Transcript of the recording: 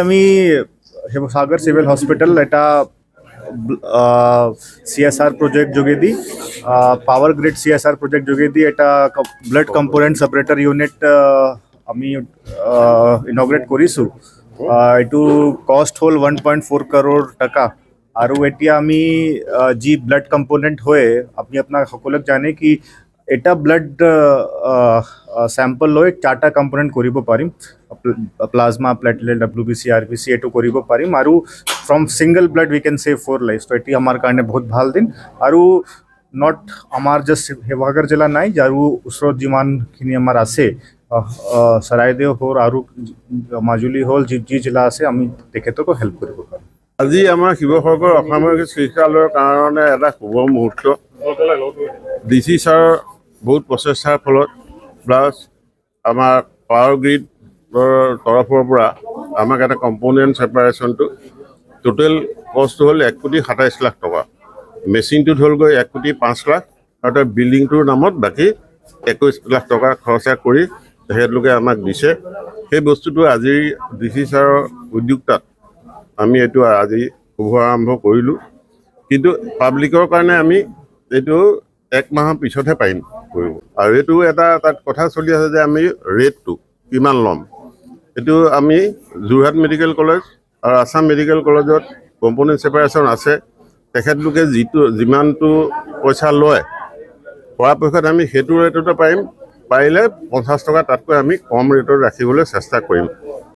আমি সাগৰ civil hospital এটা CSR project যোগেদি পাওয়াৰ গ্ৰিড CSR প্ৰজেক্ট যোগেদি এটা ব্লাড কম্পোনেন্ট সেপাৰেটৰ ইউনিট আমি ইনগ্ৰেট কৰিছোঁ। এইটো কষ্ট হ'ল 1.4 crore টাকা আৰু এতিয়া আমি যি ব্লাড কম্পোনেন্ট হয় আপুনি আপোনাক সকলোক জানে কি এটা ব্লাড স্যাম্পল লৈ 4টা কম্পোনেন্ট কৰিব পাৰিম। প্লাজমা, প্লেটলেট, WBC, RBC এইটো কৰিব পাৰিম আৰু from single blood we can save 4 life. তো এটি আমাৰ কাৰণে বহুত ভাল দিন আৰু নট আমাৰ জাষ্ট শিৱসাগৰ জিলা নাই আৰু ওচৰত যিমানখিনি আমাৰ আছে চৰাইদেউ হ'ল আৰু মাজুলী হ'ল যি জিলা আছে আমি তেখেতকো হেল্প কৰিব পাৰিম। আজি আমাৰ শিৱসাগৰ অসামৰিক চিকিৎসালয়ৰ কাৰণে এটা শুভ মুহূৰ্ত। DC ছাৰৰ বহুত প্ৰচেষ্টাৰ ফলত প্লাছ আমাৰ পাৱাৰ গ্ৰিডৰ তৰফৰ পৰা আমাক এটা কম্পোনেণ্ট ছেপাৰেশ্যনটো টোটেল কষ্ট হ'ল 1,27,00,000 টকা। মেচিনটোত হ'লগৈ 1,05,00,000 আৰু তাৰ বিল্ডিংটোৰ নামত বাকী 21,00,000 টকা খৰচা কৰি তেখেতলোকে আমাক দিছে। সেই বস্তুটো আজি DC ছাৰৰ উদ্যোক্তাত আমি এইটো আজি শুভ আৰম্ভ কৰিলোঁ, কিন্তু পাব্লিকৰ কাৰণে আমি এইটো 1 মাহৰ পিছতহে পাৰিম কৰিব। আৰু এইটো এটা তাত কথা চলি আছে যে আমি ৰেটটো কিমান ল'ম। এইটো আমি যোৰহাট মেডিকেল কলেজ আৰু আছাম মেডিকেল কলেজত কম্পোনেণ্ট ছেপাৰেশ্যন আছে। তেখেতলোকে যিমানটো পইচা লয় পৰাপক্ষত আমি সেইটো ৰেটতে পাৰিম। পাৰিলে 50 টকা তাতকৈ আমি কম ৰেটত ৰাখিবলৈ চেষ্টা কৰিম।